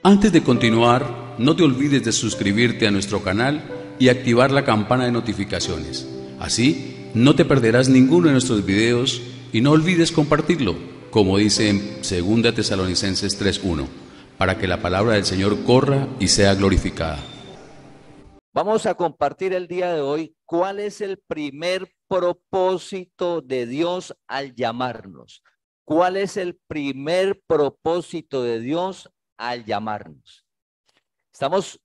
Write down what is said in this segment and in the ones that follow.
Antes de continuar, no te olvides de suscribirte a nuestro canal y activar la campana de notificaciones. Así, no te perderás ninguno de nuestros videos y no olvides compartirlo, como dice en 2 Tesalonicenses 3:1, para que la palabra del Señor corra y sea glorificada. Vamos a compartir el día de hoy cuál es el primer propósito de Dios al llamarnos. ¿Cuál es el primer propósito de Dios al llamarnos? Estamos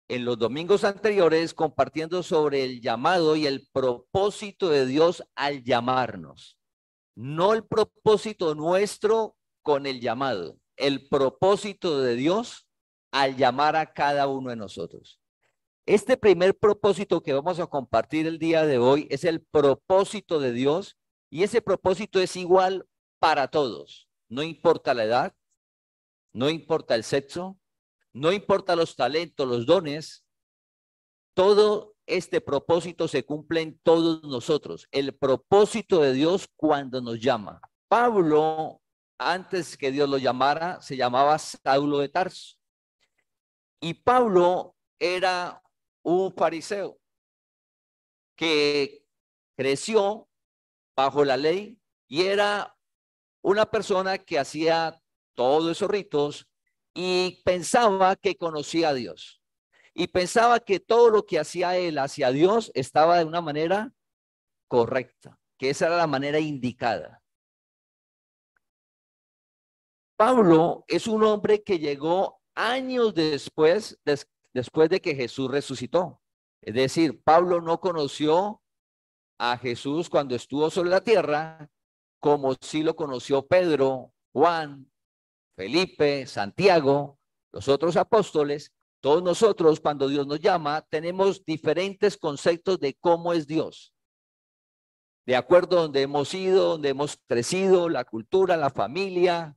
en los domingos anteriores compartiendo sobre el llamado y el propósito de Dios al llamarnos. No el propósito nuestro con el llamado, el propósito de Dios al llamar a cada uno de nosotros. Este primer propósito que vamos a compartir el día de hoy es el propósito de Dios y ese propósito es igual para todos. No importa la edad, no importa el sexo, no importa los talentos, los dones, todo este propósito se cumple en todos nosotros. El propósito de Dios cuando nos llama. Pablo, antes que Dios lo llamara, se llamaba Saulo de Tarso. Y Pablo era un fariseo que creció bajo la ley y era una persona que hacía todos esos ritos y pensaba que conocía a Dios. Y pensaba que todo lo que hacía él hacia Dios estaba de una manera correcta, que esa era la manera indicada. Pablo es un hombre que llegó años después de que Jesús resucitó. Es decir, Pablo no conoció a Jesús cuando estuvo sobre la tierra, como sí lo conoció Pedro, Juan, Felipe, Santiago, los otros apóstoles. Todos nosotros, cuando Dios nos llama, tenemos diferentes conceptos de cómo es Dios. De acuerdo a donde hemos ido, donde hemos crecido, la cultura, la familia.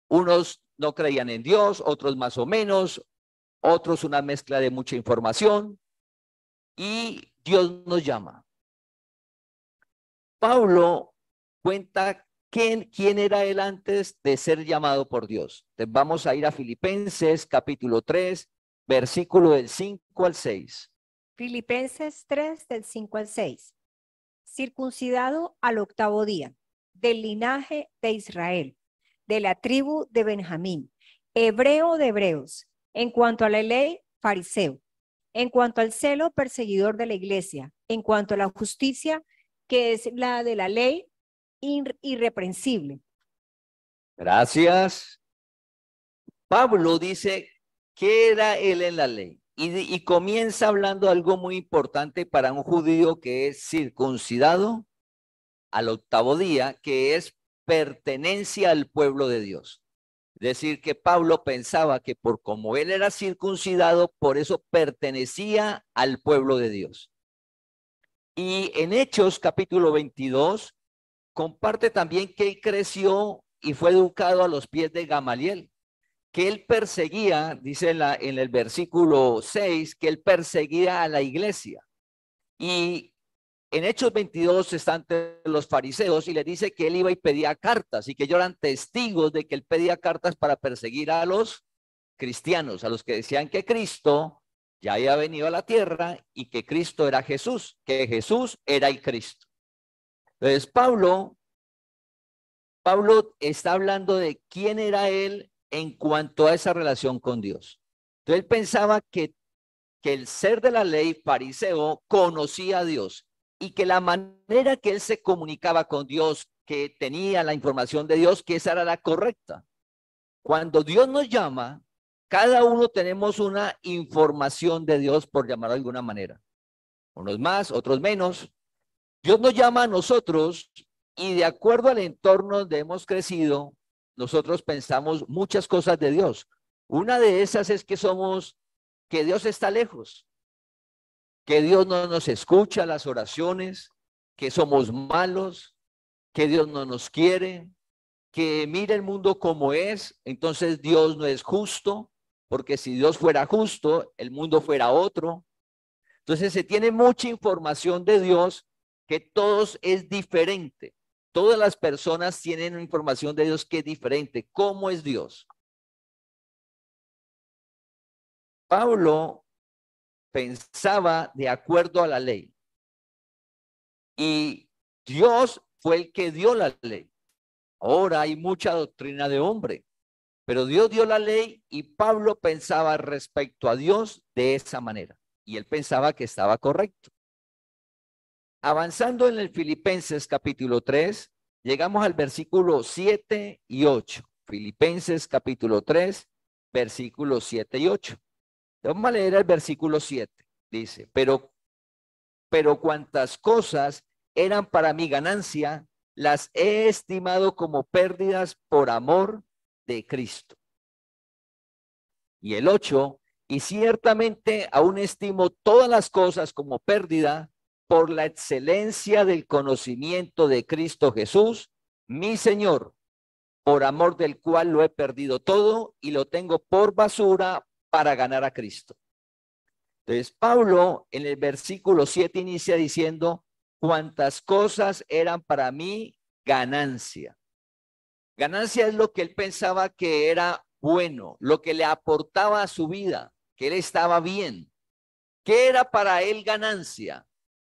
Unos no creían en Dios, otros más o menos, otros una mezcla de mucha información. Y Dios nos llama. Pablo cuenta quién era él antes de ser llamado por Dios. Entonces vamos a ir a Filipenses capítulo 3, versículo del 5 al 6. Filipenses 3 del 5 al 6. Circuncidado al octavo día, del linaje de Israel, de la tribu de Benjamín, hebreo de hebreos, en cuanto a la ley, fariseo, en cuanto al celo, perseguidor de la iglesia, en cuanto a la justicia, que es la de la ley, irreprensible. Gracias. Pablo dice que era él en la ley y comienza hablando algo muy importante para un judío que es circuncidado al octavo día, que es pertenencia al pueblo de Dios. Es decir, que Pablo pensaba que por como él era circuncidado, por eso pertenecía al pueblo de Dios. Y en Hechos capítulo 22 comparte también que él creció y fue educado a los pies de Gamaliel, que él perseguía, dice en el versículo 6, que él perseguía a la iglesia. Y en Hechos 22 están los fariseos y le dice que él iba y pedía cartas y que ellos eran testigos de que él pedía cartas para perseguir a los cristianos, a los que decían que Cristo ya había venido a la tierra y que Cristo era Jesús, que Jesús era el Cristo. Entonces Pablo está hablando de quién era él en cuanto a esa relación con Dios. Entonces él pensaba que el ser de la ley fariseo conocía a Dios y que la manera que él se comunicaba con Dios, que tenía la información de Dios, que esa era la correcta. Cuando Dios nos llama, cada uno tenemos una información de Dios, por llamarlo de alguna manera. Unos más, otros menos. Dios nos llama a nosotros y de acuerdo al entorno donde hemos crecido, nosotros pensamos muchas cosas de Dios. Una de esas es que Dios está lejos, que Dios no nos escucha las oraciones, que somos malos, que Dios no nos quiere, que mira el mundo como es, entonces Dios no es justo, porque si Dios fuera justo, el mundo fuera otro. Entonces se tiene mucha información de Dios que todos es diferente. Todas las personas tienen información de Dios que es diferente. ¿Cómo es Dios? Pablo pensaba de acuerdo a la ley y Dios fue el que dio la ley. Ahora hay mucha doctrina de hombre, pero Dios dio la ley y Pablo pensaba respecto a Dios de esa manera y él pensaba que estaba correcto. Avanzando en el Filipenses capítulo 3, llegamos al versículo 7 y 8. Filipenses capítulo 3, versículos 7 y 8. Vamos a leer el versículo 7. Dice, pero cuantas cosas eran para mi ganancia, las he estimado como pérdidas por amor de Cristo. Y el 8, y ciertamente aún estimo todas las cosas como pérdida por la excelencia del conocimiento de Cristo Jesús, mi Señor, por amor del cual lo he perdido todo y lo tengo por basura para ganar a Cristo. Entonces, Pablo en el versículo 7 inicia diciendo, cuantas cosas eran para mí ganancia. Ganancia es lo que él pensaba que era bueno, lo que le aportaba a su vida, que él estaba bien. ¿Qué era para él ganancia?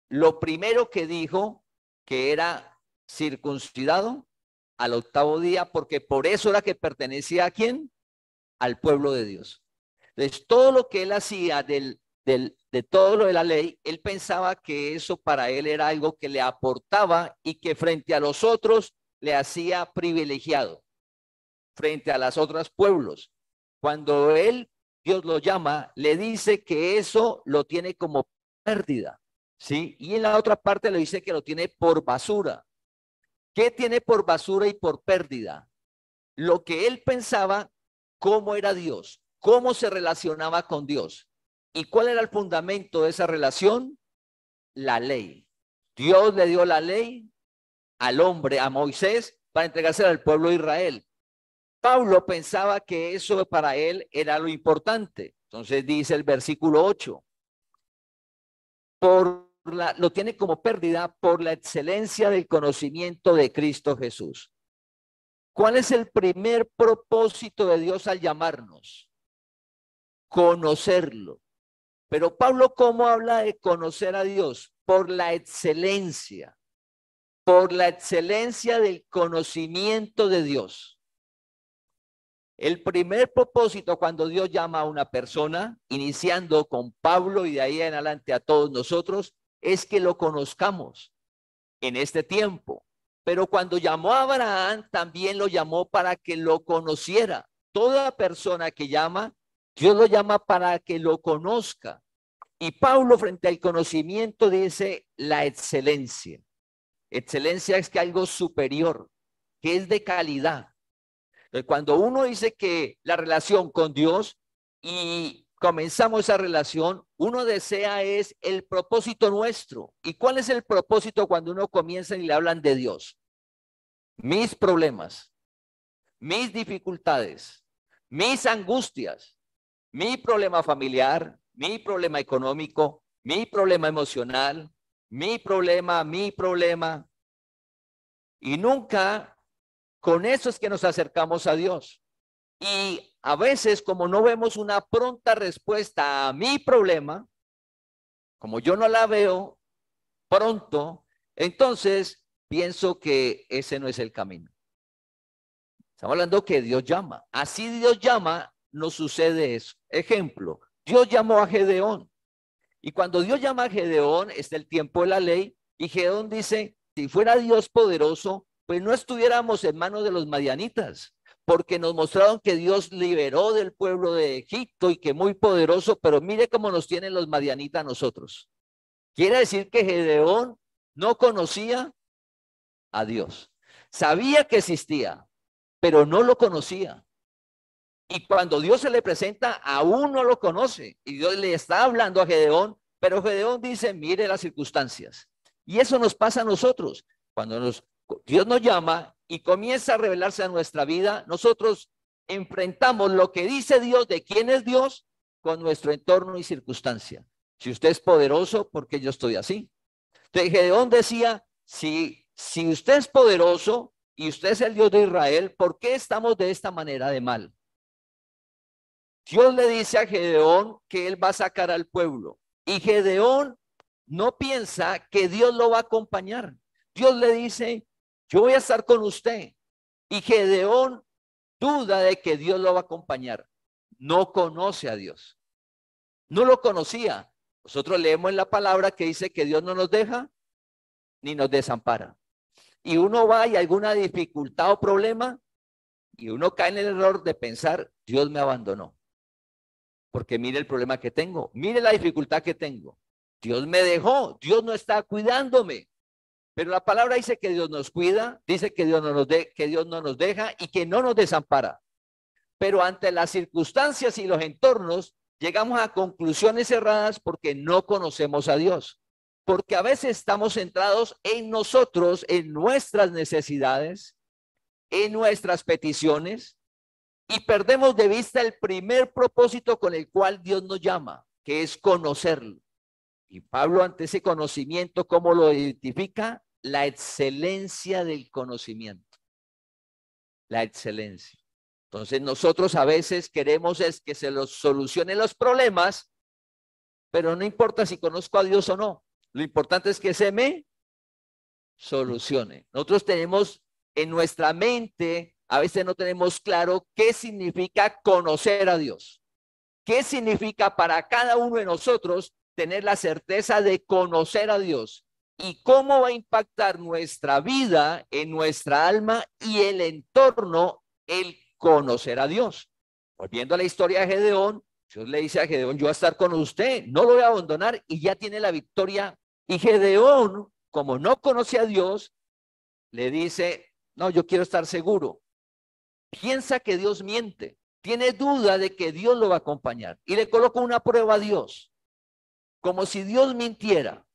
Lo primero que dijo, que era circuncidado al octavo día, porque por eso era que pertenecía a ¿quién? Al pueblo de Dios. Entonces, todo lo que él hacía de todo lo de la ley, él pensaba que eso para él era algo que le aportaba y que frente a los otros le hacía privilegiado, frente a los otros pueblos. Cuando él, Dios lo llama, le dice que eso lo tiene como pérdida, ¿sí? Y en la otra parte le dice que lo tiene por basura. ¿Qué tiene por basura y por pérdida? Lo que él pensaba, cómo era Dios, cómo se relacionaba con Dios. ¿Y cuál era el fundamento de esa relación? La ley. Dios le dio la ley al hombre, a Moisés, para entregársela al pueblo de Israel. Pablo pensaba que eso para él era lo importante. Entonces dice el versículo 8, lo tiene como pérdida por la excelencia del conocimiento de Cristo Jesús. ¿Cuál es el primer propósito de Dios al llamarnos? Conocerlo. Pero Pablo, ¿cómo habla de conocer a Dios? Por la excelencia del conocimiento de Dios. El primer propósito cuando Dios llama a una persona, iniciando con Pablo y de ahí en adelante a todos nosotros, es que lo conozcamos en este tiempo. Pero cuando llamó a Abraham, también lo llamó para que lo conociera. Toda persona que llama, Dios lo llama para que lo conozca. Y Pablo frente al conocimiento dice la excelencia. Excelencia es que algo superior, que es de calidad. Entonces, cuando uno dice que la relación con Dios y comenzamos esa relación, uno desea es el propósito nuestro. ¿Y cuál es el propósito cuando uno comienza y le hablan de Dios? Mis problemas, mis dificultades, mis angustias, mi problema familiar, mi problema económico, mi problema emocional, mi problema. Y nunca con eso es que nos acercamos a Dios. Y a veces, como no vemos una pronta respuesta a mi problema, como yo no la veo pronto, entonces pienso que ese no es el camino. Estamos hablando que Dios llama. Así Dios llama, nos sucede eso. Ejemplo, Dios llamó a Gedeón. Y cuando Dios llama a Gedeón, está el tiempo de la ley, y Gedeón dice, si fuera Dios poderoso, pues no estuviéramos en manos de los madianitas, porque nos mostraron que Dios liberó del pueblo de Egipto y que muy poderoso, pero mire cómo nos tienen los madianitas a nosotros. Quiere decir que Gedeón no conocía a Dios. Sabía que existía, pero no lo conocía. Y cuando Dios se le presenta, aún no lo conoce. Y Dios le está hablando a Gedeón, pero Gedeón dice, mire las circunstancias. Y eso nos pasa a nosotros. Cuando Dios nos llama y comienza a revelarse a nuestra vida, nosotros enfrentamos lo que dice Dios de quién es Dios con nuestro entorno y circunstancia. Si usted es poderoso, ¿por qué yo estoy así? Entonces Gedeón decía, si usted es poderoso y usted es el Dios de Israel, ¿por qué estamos de esta manera de mal? Dios le dice a Gedeón que él va a sacar al pueblo. Y Gedeón no piensa que Dios lo va a acompañar. Dios le dice, yo voy a estar con usted. Y Gedeón duda de que Dios lo va a acompañar. No conoce a Dios. No lo conocía. Nosotros leemos en la palabra que dice que Dios no nos deja ni nos desampara. Y uno va y hay alguna dificultad o problema y uno cae en el error de pensar, Dios me abandonó. Porque mire el problema que tengo, mire la dificultad que tengo. Dios me dejó, Dios no está cuidándome. Pero la palabra dice que Dios nos cuida, dice que Dios no nos deja y que no nos desampara. Pero ante las circunstancias y los entornos, llegamos a conclusiones erradas porque no conocemos a Dios. Porque a veces estamos centrados en nosotros, en nuestras necesidades, en nuestras peticiones, y perdemos de vista el primer propósito con el cual Dios nos llama, que es conocerlo. Y Pablo, ante ese conocimiento, ¿cómo lo identifica? La excelencia del conocimiento. La excelencia. Entonces nosotros a veces queremos es que se los solucionen los problemas, pero no importa si conozco a Dios o no. Lo importante es que se me solucione. Nosotros tenemos en nuestra mente, a veces no tenemos claro qué significa conocer a Dios. ¿Qué significa para cada uno de nosotros tener la certeza de conocer a Dios? Y cómo va a impactar nuestra vida, en nuestra alma y el entorno, el conocer a Dios. Volviendo a la historia de Gedeón, Dios le dice a Gedeón, yo voy a estar con usted, no lo voy a abandonar, y ya tiene la victoria. Y Gedeón, como no conoce a Dios, le dice, no, yo quiero estar seguro. Piensa que Dios miente, tiene duda de que Dios lo va a acompañar. Y le coloca una prueba a Dios, como si Dios mintiera.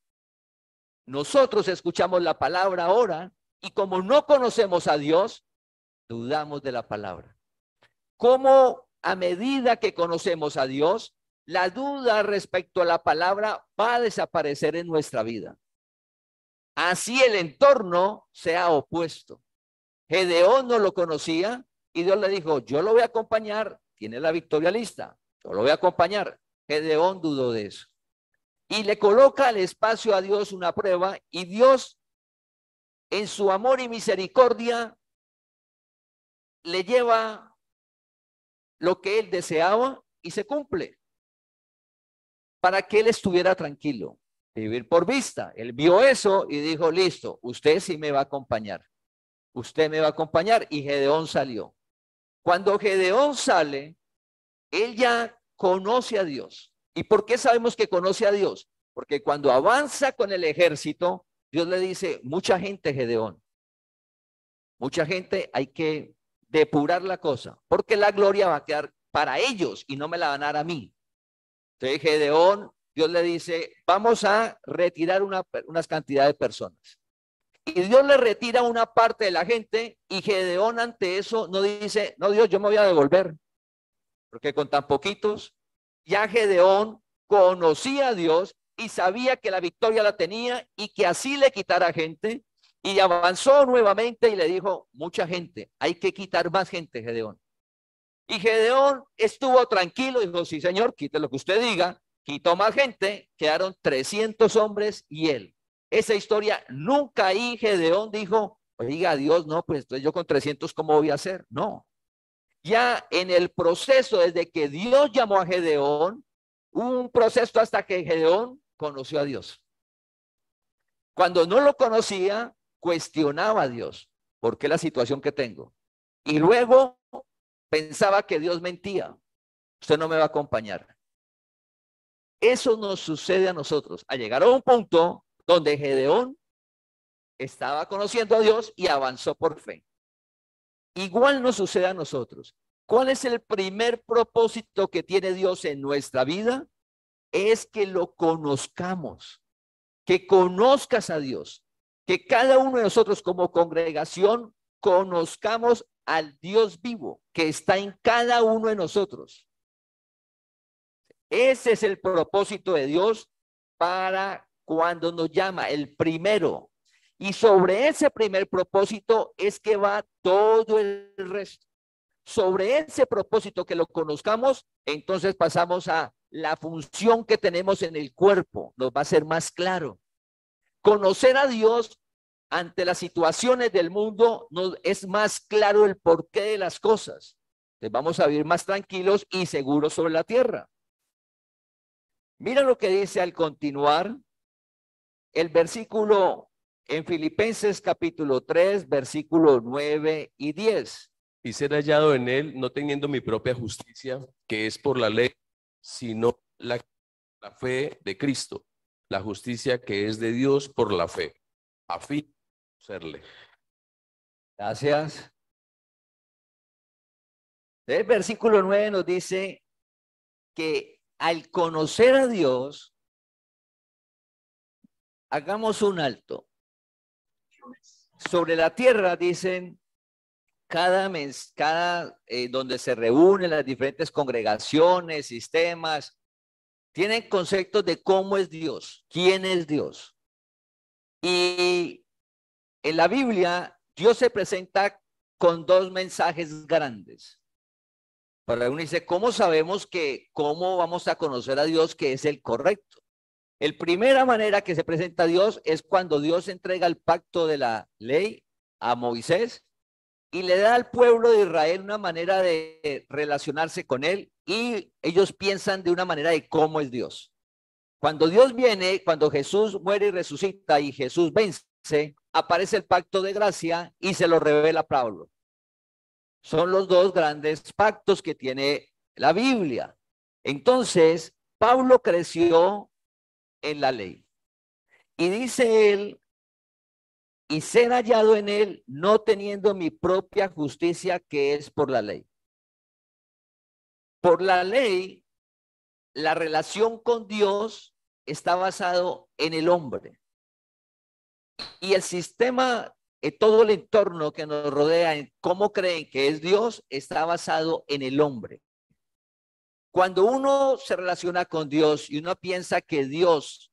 Nosotros escuchamos la palabra ahora y como no conocemos a Dios, dudamos de la palabra. Como a medida que conocemos a Dios, la duda respecto a la palabra va a desaparecer en nuestra vida. Así el entorno sea opuesto. Gedeón no lo conocía y Dios le dijo, yo lo voy a acompañar, tiene la victoria lista, yo lo voy a acompañar. Gedeón dudó de eso. Y le coloca al espacio a Dios una prueba y Dios en su amor y misericordia le lleva lo que él deseaba y se cumple para que él estuviera tranquilo, vivir por vista. Él vio eso y dijo, listo, usted sí me va a acompañar, usted me va a acompañar. Y Gedeón salió. Cuando Gedeón sale, él ya conoce a Dios. ¿Y por qué sabemos que conoce a Dios? Porque cuando avanza con el ejército, Dios le dice, mucha gente, Gedeón, mucha gente, hay que depurar la cosa, porque la gloria va a quedar para ellos y no me la van a dar a mí. Entonces Gedeón, Dios le dice, vamos a retirar unas cantidades de personas. Y Dios le retira una parte de la gente y Gedeón ante eso no dice, no Dios, yo me voy a devolver, porque con tan poquitos, ya Gedeón conocía a Dios y sabía que la victoria la tenía y que así le quitara gente. Y avanzó nuevamente y le dijo, mucha gente, hay que quitar más gente, Gedeón. Y Gedeón estuvo tranquilo y dijo, sí, señor, quite lo que usted diga. Quitó más gente, quedaron 300 hombres y él. Esa historia, nunca ahí Gedeón dijo, oiga, Dios, no, pues entonces yo con 300, ¿cómo voy a hacer? No. Ya en el proceso, desde que Dios llamó a Gedeón, hubo un proceso hasta que Gedeón conoció a Dios. Cuando no lo conocía, cuestionaba a Dios, ¿por qué la situación que tengo? Y luego pensaba que Dios mentía, usted no me va a acompañar. Eso nos sucede a nosotros, a llegar a un punto donde Gedeón estaba conociendo a Dios y avanzó por fe. Igual nos sucede a nosotros. ¿Cuál es el primer propósito que tiene Dios en nuestra vida? Es que lo conozcamos, que conozcas a Dios, que cada uno de nosotros como congregación conozcamos al Dios vivo que está en cada uno de nosotros. Ese es el propósito de Dios para cuando nos llama, el primero. Y sobre ese primer propósito es que va todo el resto. sobre ese propósito, que lo conozcamos, entonces pasamos a la función que tenemos en el cuerpo. Nos va a ser más claro. Conocer a Dios ante las situaciones del mundo nos es más claro el porqué de las cosas. Entonces vamos a vivir más tranquilos y seguros sobre la tierra. Mira lo que dice al continuar el versículo en Filipenses capítulo 3, versículos 9 y 10. Y ser hallado en él, no teniendo mi propia justicia, que es por la ley, sino la fe de Cristo, la justicia que es de Dios por la fe, a fin de conocerle. Gracias. El versículo 9 nos dice que al conocer a Dios, hagamos un alto. Sobre la tierra, dicen, donde se reúnen las diferentes congregaciones, sistemas, tienen conceptos de cómo es Dios, quién es Dios. Y en la Biblia, Dios se presenta con dos mensajes grandes. Para uno dice, ¿cómo sabemos cómo vamos a conocer a Dios que es el correcto? La primera manera que se presenta a Dios es cuando Dios entrega el pacto de la ley a Moisés y le da al pueblo de Israel una manera de relacionarse con él, y ellos piensan de una manera de cómo es Dios. Cuando Dios viene, cuando Jesús muere y resucita y Jesús vence, aparece el pacto de gracia y se lo revela a Pablo. Son los dos grandes pactos que tiene la Biblia. Entonces, Pablo creció en la ley. Y dice él, y ser hallado en él, no teniendo mi propia justicia, que es por la ley. Por la ley, la relación con Dios está basado en el hombre. Y el sistema, todo el entorno que nos rodea, en cómo creen que es Dios, está basado en el hombre. Cuando uno se relaciona con Dios y uno piensa que Dios,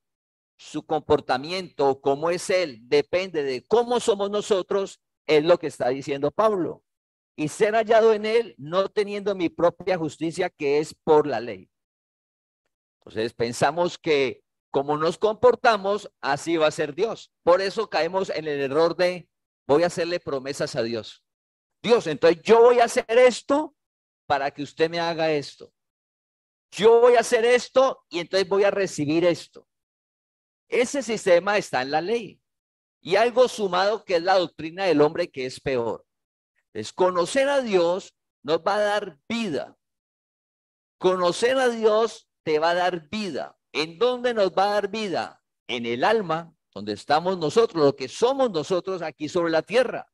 su comportamiento, cómo es Él, depende de cómo somos nosotros, es lo que está diciendo Pablo. Y ser hallado en Él, no teniendo mi propia justicia, que es por la ley. Entonces pensamos que como nos comportamos, así va a ser Dios. Por eso caemos en el error de voy a hacerle promesas a Dios. Dios, entonces yo voy a hacer esto para que usted me haga esto. Yo voy a hacer esto y entonces voy a recibir esto. Ese sistema está en la ley. Y algo sumado que es la doctrina del hombre, que es peor. Es conocer a Dios nos va a dar vida. Conocer a Dios te va a dar vida. ¿En dónde nos va a dar vida? En el alma, donde estamos nosotros, lo que somos nosotros aquí sobre la tierra.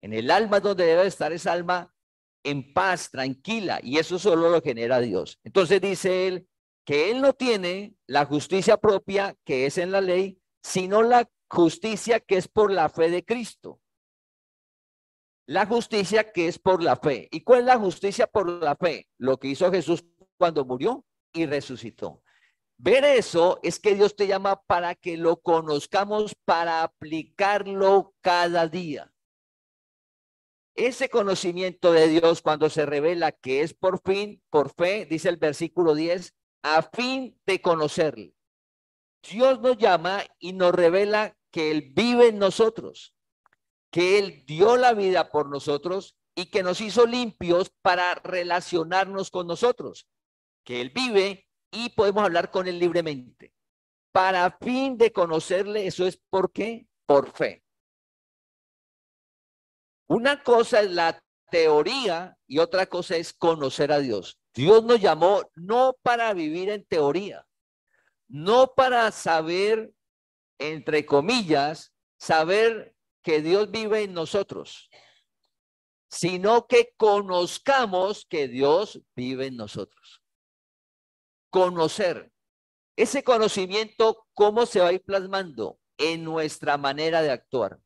En el alma es donde debe estar esa alma en paz, tranquila, y eso solo lo genera Dios. Entonces dice él que él no tiene la justicia propia que es en la ley, sino la justicia que es por la fe de Cristo. La justicia que es por la fe. ¿Y cuál es la justicia por la fe? Lo que hizo Jesús cuando murió y resucitó. Ver eso es que Dios te llama para que lo conozcamos, para aplicarlo cada día. Ese conocimiento de Dios, cuando se revela que es por fe, dice el versículo 10, a fin de conocerle. Dios nos llama y nos revela que Él vive en nosotros, que Él dio la vida por nosotros y que nos hizo limpios para relacionarnos con nosotros, que Él vive y podemos hablar con Él libremente. Para fin de conocerle, eso es ¿por qué? Por fe. Una cosa es la teoría y otra cosa es conocer a Dios. Dios nos llamó no para vivir en teoría, no para saber, entre comillas, saber que Dios vive en nosotros, sino que conozcamos que Dios vive en nosotros. Conocer. Ese conocimiento, ¿cómo se va a ir plasmando? En nuestra manera de actuar.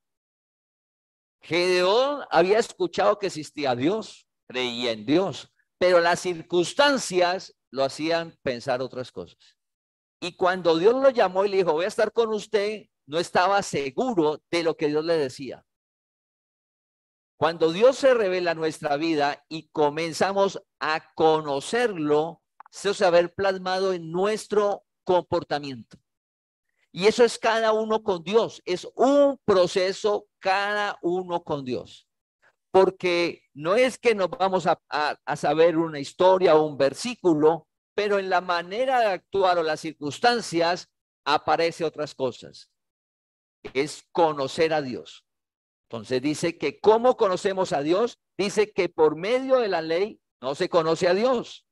Gedeón había escuchado que existía Dios, creía en Dios, pero las circunstancias lo hacían pensar otras cosas. Y cuando Dios lo llamó y le dijo, voy a estar con usted, no estaba seguro de lo que Dios le decía. Cuando Dios se revela en nuestra vida y comenzamos a conocerlo, se va a ver plasmado en nuestro comportamiento. Y eso es cada uno con Dios. Es un proceso cada uno con Dios. Porque no es que nos vamos a saber una historia o un versículo, pero en la manera de actuar o las circunstancias aparece otras cosas. Es conocer a Dios. Entonces dice que ¿cómo conocemos a Dios? Dice que por medio de la ley no se conoce a Dios.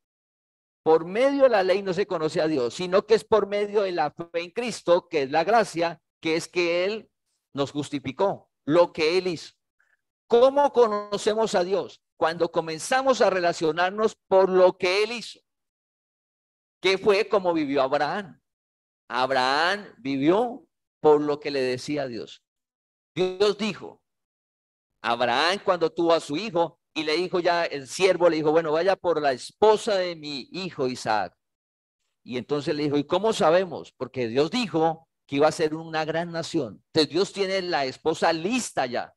Por medio de la ley no se conoce a Dios, sino que es por medio de la fe en Cristo, que es la gracia, que es que Él nos justificó, lo que Él hizo. ¿Cómo conocemos a Dios? Cuando comenzamos a relacionarnos por lo que Él hizo. ¿Qué fue como vivió Abraham? Abraham vivió por lo que le decía Dios. Dios dijo, Abraham cuando tuvo a su hijo y le dijo ya, el siervo le dijo, bueno, vaya por la esposa de mi hijo Isaac. Y entonces le dijo, ¿y cómo sabemos? Porque Dios dijo que iba a ser una gran nación. Entonces Dios tiene la esposa lista ya.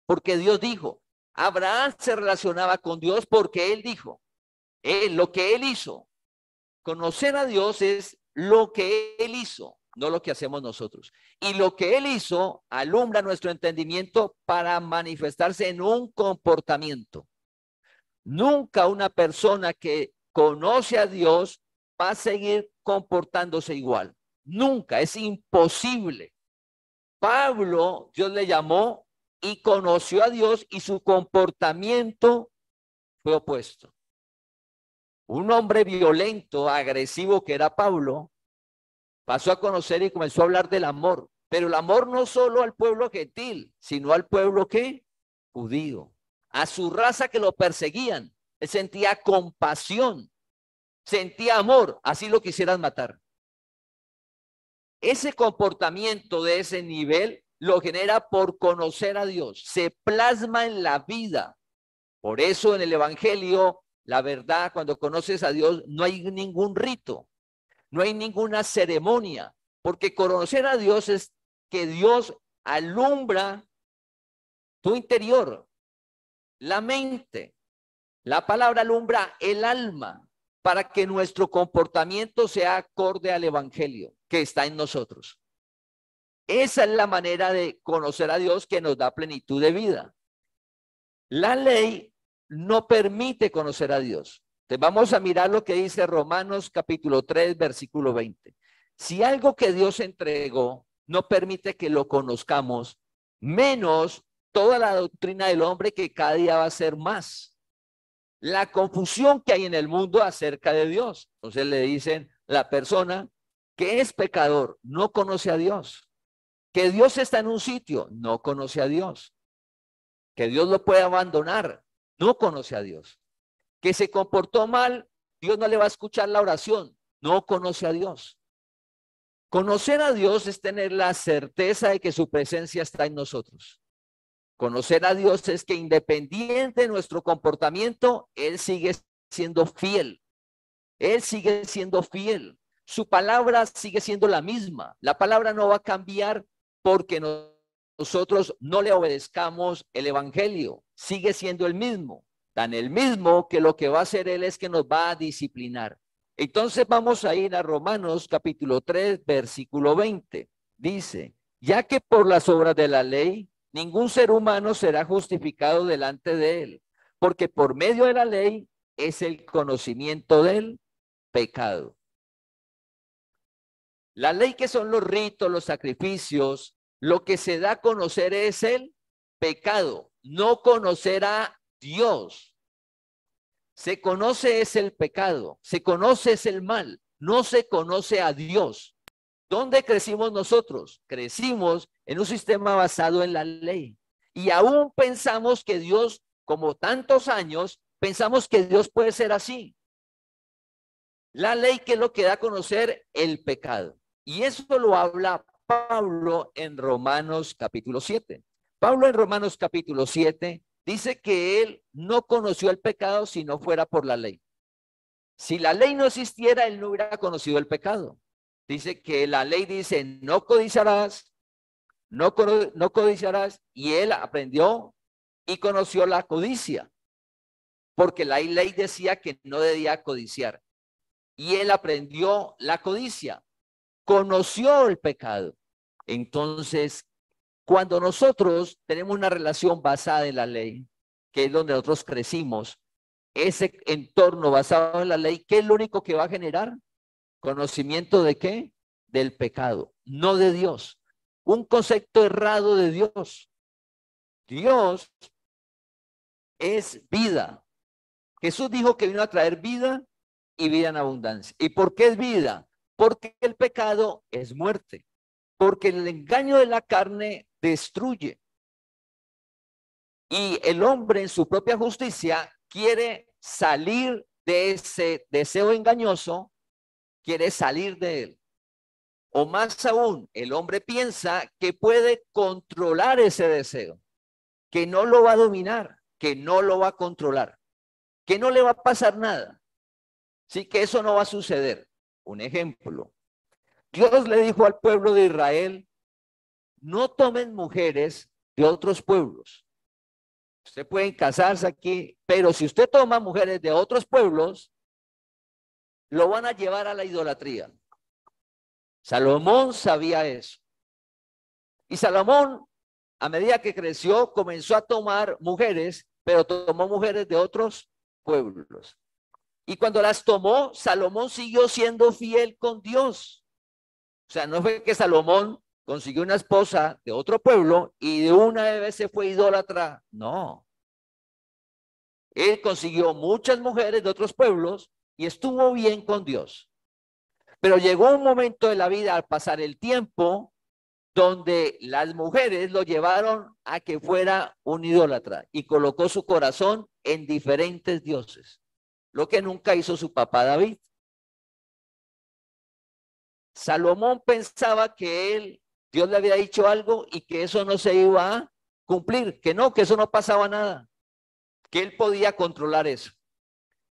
Porque Dios dijo, Abraham se relacionaba con Dios porque él dijo, lo que él hizo. Conocer a Dios es lo que él hizo, no lo que hacemos nosotros. Y lo que él hizo alumbra nuestro entendimiento para manifestarse en un comportamiento. Nunca una persona que conoce a Dios va a seguir comportándose igual. Nunca, es imposible. Pablo, Dios le llamó y conoció a Dios y su comportamiento fue opuesto. Un hombre violento, agresivo que era Pablo, pasó a conocer y comenzó a hablar del amor. Pero el amor no solo al pueblo gentil, sino al pueblo ¿qué? Judío. A su raza que lo perseguían. Él sentía compasión, sentía amor, así lo quisieran matar. Ese comportamiento de ese nivel lo genera por conocer a Dios, se plasma en la vida. Por eso en el Evangelio, la verdad, cuando conoces a Dios, no hay ningún rito, no hay ninguna ceremonia, porque conocer a Dios es que Dios alumbra tu interior, la mente. La palabra alumbra el alma para que nuestro comportamiento sea acorde al Evangelio que está en nosotros. Esa es la manera de conocer a Dios que nos da plenitud de vida. La ley no permite conocer a Dios. Entonces vamos a mirar lo que dice Romanos capítulo 3, versículo 20. Si algo que Dios entregó no permite que lo conozcamos, menos toda la doctrina del hombre que cada día va a ser más. La confusión que hay en el mundo acerca de Dios. Entonces le dicen, la persona que es pecador no conoce a Dios. Que Dios está en un sitio, no conoce a Dios. Que Dios lo puede abandonar, no conoce a Dios. Que se comportó mal, Dios no le va a escuchar la oración, no conoce a Dios. Conocer a Dios es tener la certeza de que su presencia está en nosotros. Conocer a Dios es que independiente de nuestro comportamiento, Él sigue siendo fiel. Él sigue siendo fiel. Su palabra sigue siendo la misma. La palabra no va a cambiar porque nosotros no le obedezcamos el evangelio. Sigue siendo el mismo. Tan el mismo que lo que va a hacer Él es que nos va a disciplinar. Entonces vamos a ir a Romanos capítulo 3, versículo 20. Dice, ya que por las obras de la ley, ningún ser humano será justificado delante de él, porque por medio de la ley es el conocimiento del pecado. La ley, que son los ritos, los sacrificios, lo que se da a conocer es el pecado, no conocer a Dios. Se conoce es el pecado, se conoce es el mal, no se conoce a Dios. ¿Dónde crecimos nosotros? Crecimos en un sistema basado en la ley. Y aún pensamos que Dios, como tantos años, pensamos que Dios puede ser así. La ley, que es lo que da a conocer el pecado. Y eso lo habla Pablo en Romanos capítulo 7. Pablo en Romanos capítulo 7 dice que él no conoció el pecado si no fuera por la ley. Si la ley no existiera, él no hubiera conocido el pecado. Dice que la ley dice, no codiciarás, no codiciarás, y él aprendió y conoció la codicia, porque la ley decía que no debía codiciar. Y él aprendió la codicia, conoció el pecado. Entonces, cuando nosotros tenemos una relación basada en la ley, que es donde nosotros crecimos, ese entorno basado en la ley, ¿qué es lo único que va a generar? ¿Conocimiento de qué? Del pecado, no de Dios. Un concepto errado de Dios. Dios es vida. Jesús dijo que vino a traer vida y vida en abundancia. ¿Y por qué es vida? Porque el pecado es muerte. Porque el engaño de la carne destruye. Y el hombre en su propia justicia quiere salir de ese deseo engañoso, quiere salir de él. O más aún, el hombre piensa que puede controlar ese deseo, que no lo va a dominar, que no lo va a controlar, que no le va a pasar nada. Sí, que eso no va a suceder. Un ejemplo. Dios le dijo al pueblo de Israel, no tomen mujeres de otros pueblos. Usted pueden casarse aquí, pero si usted toma mujeres de otros pueblos, lo van a llevar a la idolatría. Salomón sabía eso. Y Salomón, a medida que creció, comenzó a tomar mujeres, pero tomó mujeres de otros pueblos. Y cuando las tomó, Salomón siguió siendo fiel con Dios. O sea, no fue que Salomón consiguió una esposa de otro pueblo y de una vez se fue idólatra. No. Él consiguió muchas mujeres de otros pueblos y estuvo bien con Dios. Pero llegó un momento de la vida al pasar el tiempo donde las mujeres lo llevaron a que fuera un idólatra y colocó su corazón en diferentes dioses, lo que nunca hizo su papá David. Salomón pensaba que Dios le había dicho algo y que eso no se iba a cumplir, que no, que eso no pasaba nada, que él podía controlar eso.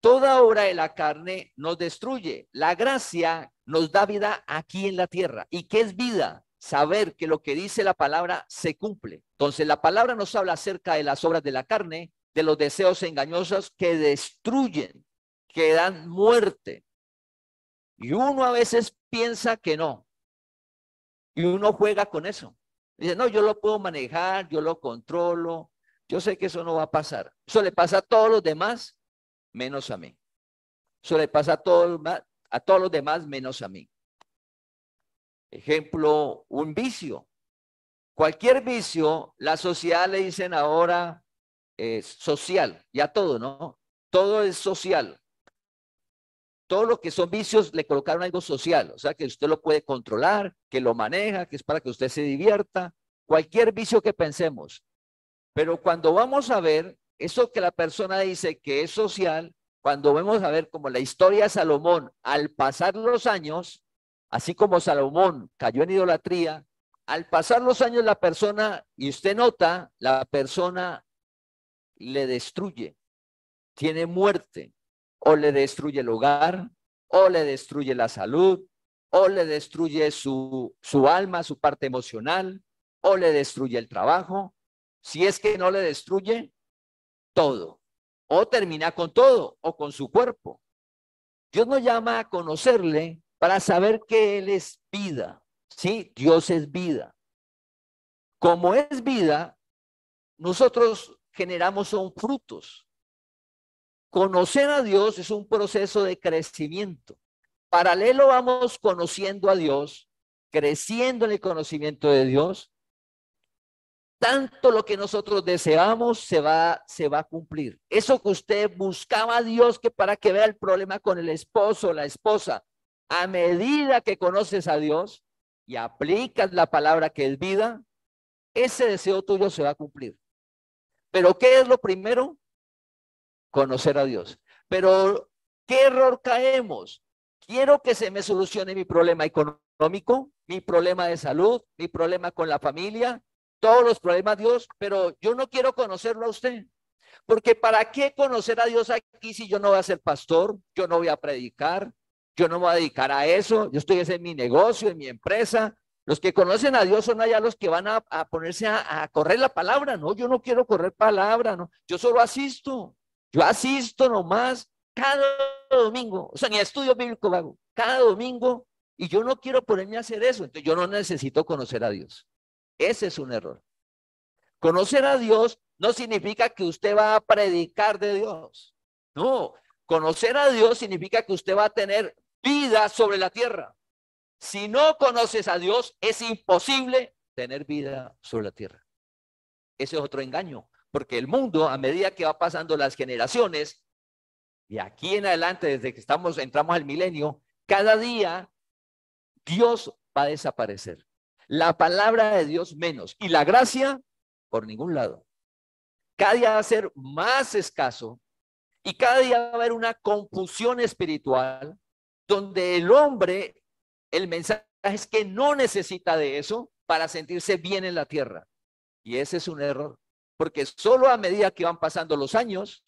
Toda obra de la carne nos destruye. La gracia nos da vida aquí en la tierra. ¿Y qué es vida? Saber que lo que dice la palabra se cumple. Entonces la palabra nos habla acerca de las obras de la carne, de los deseos engañosos que destruyen, que dan muerte. Y uno a veces piensa que no. Y uno juega con eso. Dice, no, yo lo puedo manejar, yo lo controlo. Yo sé que eso no va a pasar. Eso le pasa a todos los demás, menos a mí. Eso le pasa a todos los demás, menos a mí. Ejemplo, un vicio. Cualquier vicio, la sociedad le dicen ahora social, ya todo, ¿no? Todo es social. Todo lo que son vicios le colocaron algo social, o sea que usted lo puede controlar, que lo maneja, que es para que usted se divierta, cualquier vicio que pensemos. Pero cuando vamos a ver eso que la persona dice que es social, cuando vamos a ver como la historia de Salomón, al pasar los años, así como Salomón cayó en idolatría, al pasar los años la persona, y usted nota, la persona le destruye, tiene muerte, o le destruye el hogar, o le destruye la salud, o le destruye su alma, su parte emocional, o le destruye el trabajo. Si es que no le destruye todo, o termina con todo, o con su cuerpo. Dios nos llama a conocerle para saber que Él es vida. Sí, Dios es vida. Como es vida, nosotros generamos son frutos. Conocer a Dios es un proceso de crecimiento. Paralelo vamos conociendo a Dios, creciendo en el conocimiento de Dios. Tanto lo que nosotros deseamos se va a cumplir. Eso que usted buscaba a Dios que para que vea el problema con el esposo o la esposa, a medida que conoces a Dios y aplicas la palabra que es vida, ese deseo tuyo se va a cumplir. Pero ¿qué es lo primero? Conocer a Dios. Pero ¿qué error caemos? Quiero que se me solucione mi problema económico, mi problema de salud, mi problema con la familia, todos los problemas de Dios, pero yo no quiero conocerlo a usted. Porque ¿para qué conocer a Dios aquí si yo no voy a ser pastor? Yo no voy a predicar, yo no me voy a dedicar a eso, yo estoy en mi negocio, en mi empresa, Los que conocen a Dios son allá los que van a ponerse a correr la palabra. No, yo no quiero correr palabra, no. Yo solo asisto. Yo asisto nomás cada domingo. O sea, ni estudio bíblico hago. Cada domingo. Y yo no quiero ponerme a hacer eso. Entonces yo no necesito conocer a Dios. Ese es un error. Conocer a Dios no significa que usted va a predicar de Dios. No, conocer a Dios significa que usted va a tener vida sobre la tierra. Si no conoces a Dios, es imposible tener vida sobre la tierra. Ese es otro engaño, porque el mundo, a medida que va pasando las generaciones, y aquí en adelante, desde que entramos al milenio, cada día Dios va a desaparecer. La palabra de Dios menos, y la gracia por ningún lado. Cada día va a ser más escaso y cada día va a haber una confusión espiritual donde el hombre, el mensaje es que no necesita de eso para sentirse bien en la tierra. Y ese es un error, porque solo a medida que van pasando los años,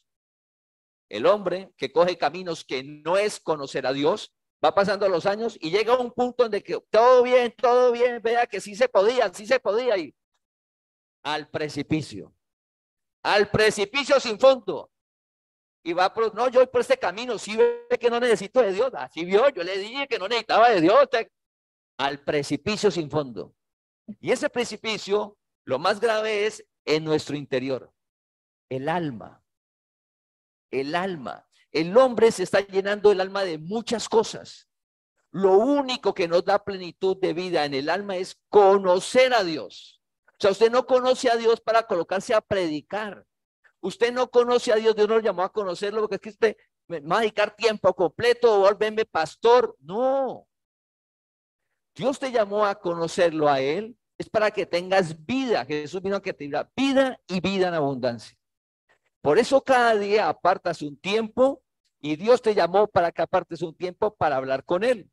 el hombre que coge caminos que no es conocer a Dios, va pasando los años y llega a un punto donde que todo bien, vea que sí se podía y al precipicio sin fondo. Y va por, no, yo voy por este camino, sí ve que no necesito de Dios, así vio, yo le dije que no necesitaba de Dios, al precipicio sin fondo. Y ese precipicio, lo más grave es en nuestro interior, el alma. El hombre se está llenando el alma de muchas cosas. Lo único que nos da plenitud de vida en el alma es conocer a Dios. O sea, usted no conoce a Dios para colocarse a predicar. Usted no conoce a Dios, Dios nos llamó a conocerlo porque es que usted me va a dedicar tiempo completo o volverme pastor. No. Dios te llamó a conocerlo a Él, es para que tengas vida. Jesús vino a que te diera vida y vida en abundancia. Por eso cada día apartas un tiempo y Dios te llamó para que apartes un tiempo para hablar con Él.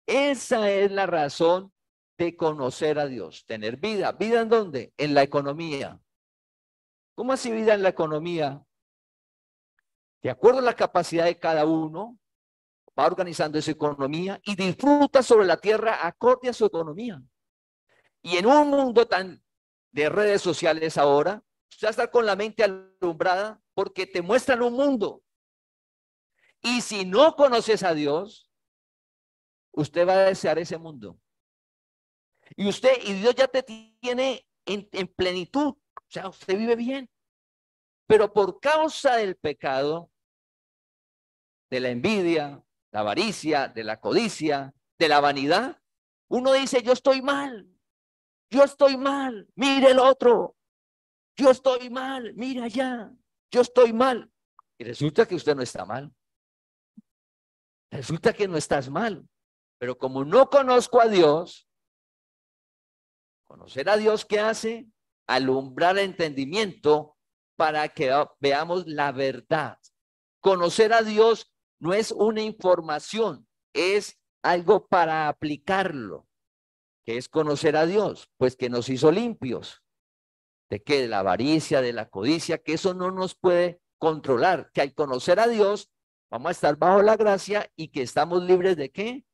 Esa es la razón de conocer a Dios, tener vida. ¿Vida en dónde? En la economía. ¿Cómo así vida en la economía? De acuerdo a la capacidad de cada uno, va organizando su economía y disfruta sobre la tierra acorde a su economía. Y en un mundo tan de redes sociales ahora, usted va a estar con la mente alumbrada porque te muestran un mundo. Y si no conoces a Dios, usted va a desear ese mundo. Y Dios ya te tiene en plenitud. O sea, usted vive bien. Pero por causa del pecado, de la envidia, la avaricia, de la codicia, de la vanidad, uno dice, yo estoy mal, mire el otro, yo estoy mal, mira allá, yo estoy mal. Y resulta que usted no está mal. Resulta que no estás mal. Pero como no conozco a Dios, conocer a Dios, ¿qué hace? Alumbrar el entendimiento para que veamos la verdad. Conocer a Dios no es una información, es algo para aplicarlo. ¿Qué es conocer a Dios? Pues que nos hizo limpios. ¿De qué? De la avaricia, de la codicia, que eso no nos puede controlar. Que al conocer a Dios vamos a estar bajo la gracia y que estamos libres ¿de qué?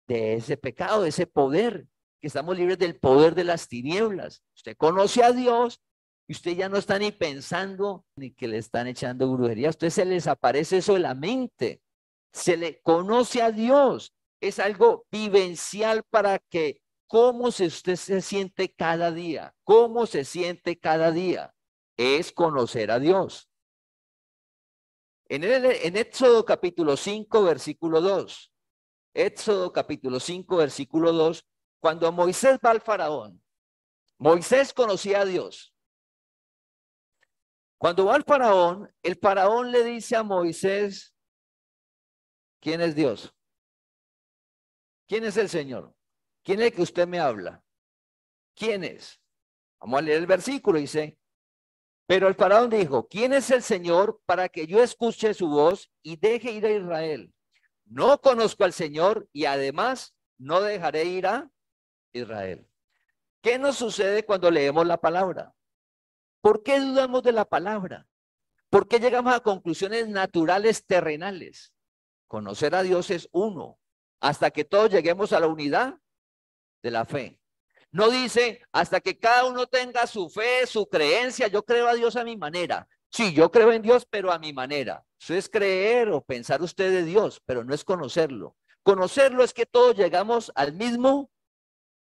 De ese pecado, de ese poder. Que estamos libres del poder de las tinieblas. Usted conoce a Dios y usted ya no está ni pensando ni que le están echando brujería. A usted se les aparece eso de la mente. Se le conoce a Dios. Es algo vivencial para que cómo usted se siente cada día. ¿Cómo se siente cada día? Es conocer a Dios. En Éxodo capítulo 5, versículo 2. Éxodo capítulo 5, versículo 2. Cuando Moisés va al faraón, Moisés conocía a Dios. Cuando va al faraón, el faraón le dice a Moisés, ¿quién es Dios? ¿Quién es el Señor? ¿Quién es el que usted me habla? ¿Quién es? Vamos a leer el versículo, dice, pero el faraón dijo, ¿quién es el Señor para que yo escuche su voz y deje ir a Israel? No conozco al Señor y además no dejaré ir a Israel. ¿Qué nos sucede cuando leemos la palabra? ¿Por qué dudamos de la palabra? ¿Por qué llegamos a conclusiones naturales terrenales? Conocer a Dios es uno, hasta que todos lleguemos a la unidad de la fe. No dice, hasta que cada uno tenga su fe, su creencia, yo creo a Dios a mi manera. Sí, yo creo en Dios, pero a mi manera. Eso es creer o pensar usted de Dios, pero no es conocerlo. Conocerlo es que todos llegamos al mismo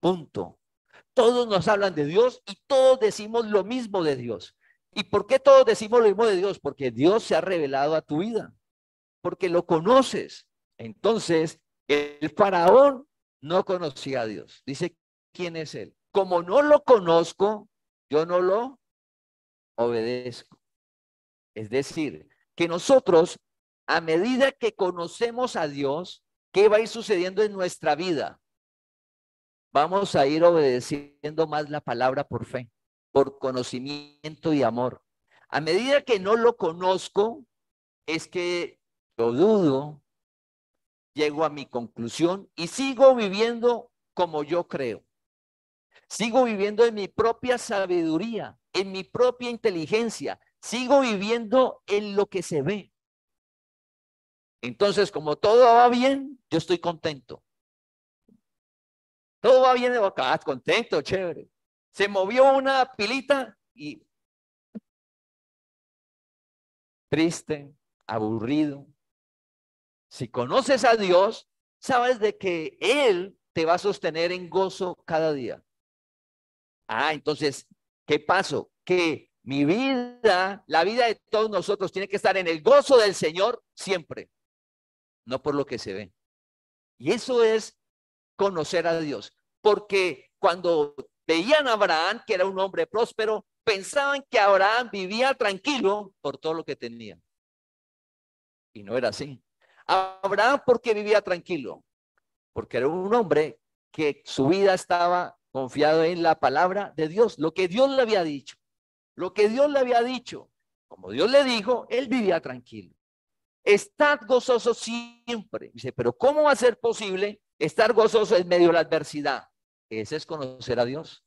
punto. Todos nos hablan de Dios y todos decimos lo mismo de Dios. ¿Y por qué todos decimos lo mismo de Dios? Porque Dios se ha revelado a tu vida, porque lo conoces. Entonces, el faraón no conocía a Dios. Dice, ¿quién es él? Como no lo conozco, yo no lo obedezco. Es decir, que nosotros, a medida que conocemos a Dios, ¿qué va a ir sucediendo en nuestra vida? Vamos a ir obedeciendo más la palabra por fe, por conocimiento y amor. A medida que no lo conozco, es que yo dudo, llego a mi conclusión y sigo viviendo como yo creo. Sigo viviendo en mi propia sabiduría, en mi propia inteligencia. Sigo viviendo en lo que se ve. Entonces, como todo va bien, yo estoy contento. Todo va bien de boca, contento, chévere. Se movió una pilita y triste, aburrido. Si conoces a Dios, sabes de que Él te va a sostener en gozo cada día. Entonces, ¿qué pasó? Que mi vida, la vida de todos nosotros tiene que estar en el gozo del Señor siempre, no por lo que se ve. Y eso es conocer a Dios, porque cuando veían a Abraham, que era un hombre próspero, pensaban que Abraham vivía tranquilo por todo lo que tenía. Y no era así. Abraham, ¿por qué vivía tranquilo? Porque era un hombre que su vida estaba confiado en la palabra de Dios, lo que Dios le había dicho. Lo que Dios le había dicho, como Dios le dijo, él vivía tranquilo. Estad gozoso siempre. Dice, pero ¿cómo va a ser posible estar gozoso en medio de la adversidad? Ese es conocer a Dios.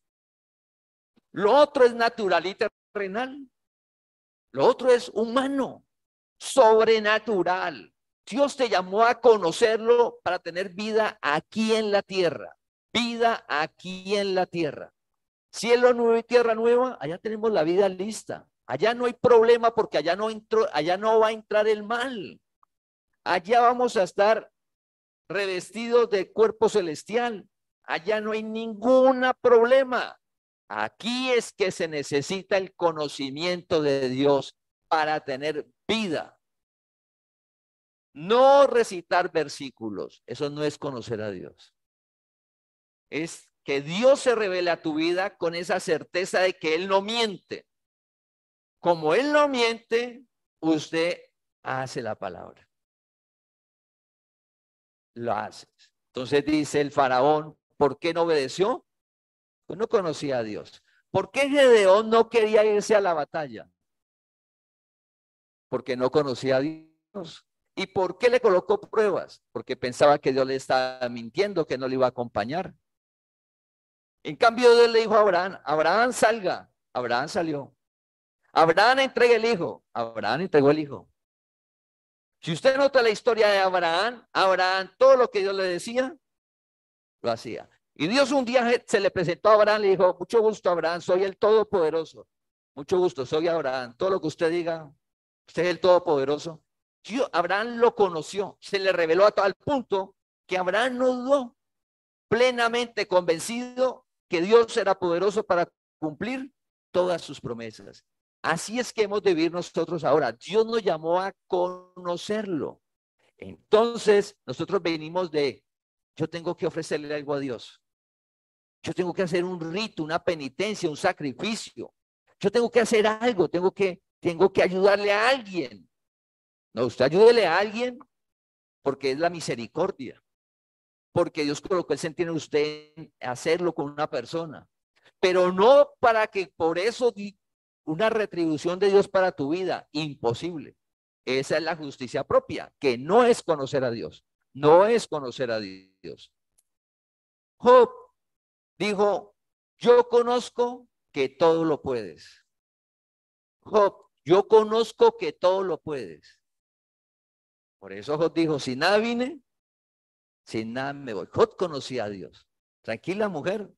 Lo otro es natural y terrenal. Lo otro es humano, sobrenatural. Dios te llamó a conocerlo para tener vida aquí en la tierra. Vida aquí en la tierra. Cielo nuevo y tierra nueva, allá tenemos la vida lista. Allá no hay problema porque allá no va a entrar el mal. Allá vamos a estar revestidos de cuerpo celestial. Allá no hay ningún problema. Aquí es que se necesita el conocimiento de Dios para tener vida. No recitar versículos, eso no es conocer a Dios. Es que Dios se revele a tu vida con esa certeza de que Él no miente. Como Él no miente, usted hace la palabra. Lo haces. Entonces dice el faraón, ¿por qué no obedeció? Pues no conocía a Dios. ¿Por qué Gedeón no quería irse a la batalla? Porque no conocía a Dios. ¿Y por qué le colocó pruebas? Porque pensaba que Dios le estaba mintiendo, que no le iba a acompañar. En cambio, Dios le dijo a Abraham, Abraham salga. Abraham salió. Abraham entrega el hijo. Abraham entregó el hijo. Si usted nota la historia de Abraham, todo lo que Dios le decía, lo hacía. Y Dios un día se le presentó a Abraham y le dijo, mucho gusto Abraham, soy el Todopoderoso. Mucho gusto, soy Abraham. Todo lo que usted diga, usted es el Todopoderoso. Abraham lo conoció, se le reveló a tal punto que Abraham no dudó, plenamente convencido que Dios era poderoso para cumplir todas sus promesas. Así es que hemos de vivir nosotros ahora. Dios nos llamó a conocerlo. Entonces, nosotros venimos yo tengo que ofrecerle algo a Dios. Yo tengo que hacer un rito, una penitencia, un sacrificio. Yo tengo que hacer algo, tengo que ayudarle a alguien. No, usted ayúdele a alguien porque es la misericordia. Porque Dios colocó el sentir en usted hacerlo con una persona. Pero no para que por eso una retribución de Dios para tu vida. Imposible. Esa es la justicia propia, que no es conocer a Dios. No es conocer a Dios. Job dijo, yo conozco que todo lo puedes. Job, yo conozco que todo lo puedes. Por eso Job dijo, sin nada vine, sin nada me voy. Job conocía a Dios. Tranquila, mujer.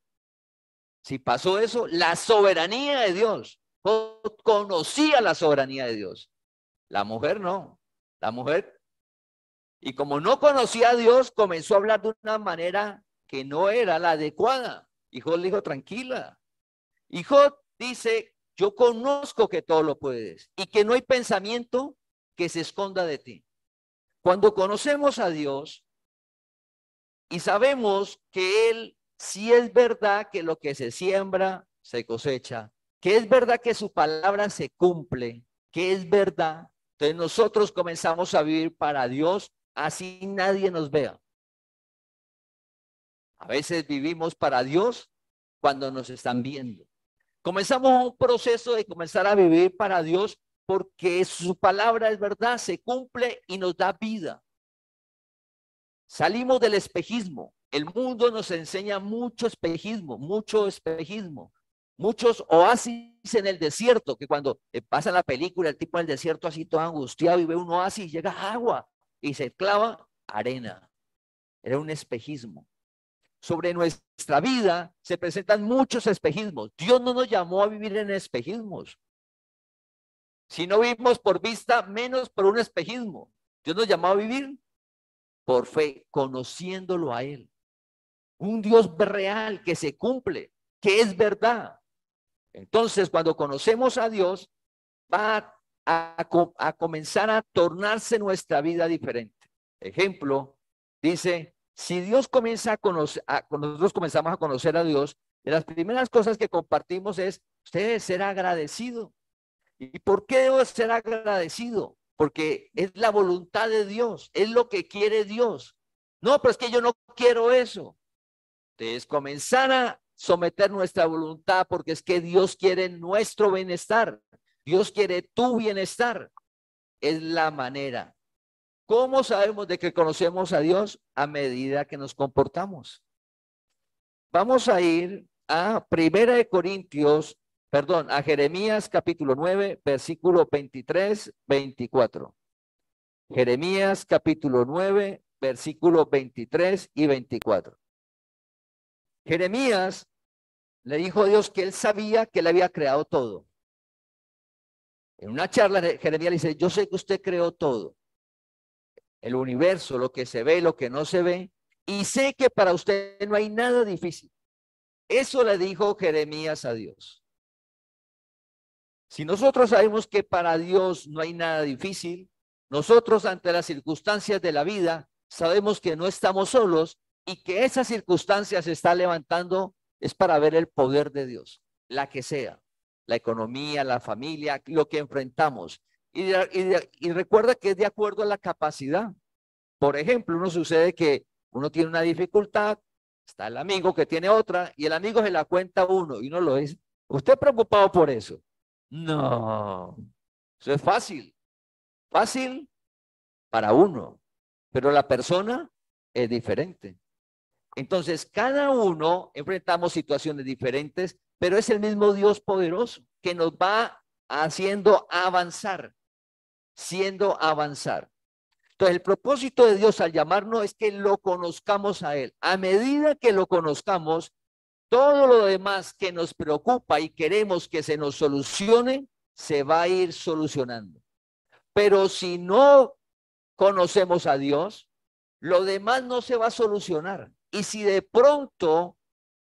Si pasó eso, la soberanía de Dios. Conocía la soberanía de Dios. La mujer no. La mujer, y como no conocía a Dios, comenzó a hablar de una manera que no era la adecuada. Y Job le dijo, tranquila. Y Job dice, yo conozco que todo lo puedes y que no hay pensamiento que se esconda de ti. Cuando conocemos a Dios y sabemos que Él sí es verdad que lo que se siembra se cosecha, que es verdad que su palabra se cumple, que es verdad, entonces nosotros comenzamos a vivir para Dios, así nadie nos vea. A veces vivimos para Dios cuando nos están viendo. Comenzamos un proceso de comenzar a vivir para Dios porque su palabra es verdad, se cumple y nos da vida. Salimos del espejismo. El mundo nos enseña mucho espejismo, muchos oasis en el desierto, que cuando pasa la película, el tipo en el desierto así todo angustiado y ve un oasis, llega agua y se clava arena. Era un espejismo. Sobre nuestra vida se presentan muchos espejismos. Dios no nos llamó a vivir en espejismos. Si no vivimos por vista, menos por un espejismo. Dios nos llamó a vivir por fe, conociéndolo a Él. Un Dios real que se cumple, que es verdad. Entonces, cuando conocemos a Dios, va a comenzar a tornarse nuestra vida diferente. Ejemplo, dice, si Dios comienza a conocer, nosotros comenzamos a conocer a Dios, de las primeras cosas que compartimos es, usted debe ser agradecido. ¿Y por qué debo ser agradecido? Porque es la voluntad de Dios, es lo que quiere Dios. No, pero es que yo no quiero eso. Entonces, comenzar a someter nuestra voluntad, porque es que Dios quiere nuestro bienestar. Dios quiere tu bienestar. Es la manera. ¿Cómo sabemos de que conocemos a Dios? A medida que nos comportamos. Vamos a ir a a Jeremías capítulo 9, versículo 23, 24. Jeremías capítulo 9, versículo 23 y 24. Jeremías le dijo a Dios que él sabía que él había creado todo. En una charla, Jeremías le dice, yo sé que usted creó todo. El universo, lo que se ve, lo que no se ve. Y sé que para usted no hay nada difícil. Eso le dijo Jeremías a Dios. Si nosotros sabemos que para Dios no hay nada difícil, nosotros ante las circunstancias de la vida sabemos que no estamos solos y que esa circunstancia se está levantando es para ver el poder de Dios, la que sea, la economía, la familia, lo que enfrentamos. Y recuerda que es de acuerdo a la capacidad. Por ejemplo, uno sucede que uno tiene una dificultad, está el amigo que tiene otra y el amigo se la cuenta a uno y uno lo dice, ¿usted preocupado por eso? No, eso es fácil para uno, pero la persona es diferente. Entonces, cada uno enfrentamos situaciones diferentes, pero es el mismo Dios poderoso que nos va haciendo avanzar, siendo avanzar. Entonces, el propósito de Dios al llamarnos es que lo conozcamos a Él. A medida que lo conozcamos, todo lo demás que nos preocupa y queremos que se nos solucione, se va a ir solucionando. Pero si no conocemos a Dios, lo demás no se va a solucionar. Y si de pronto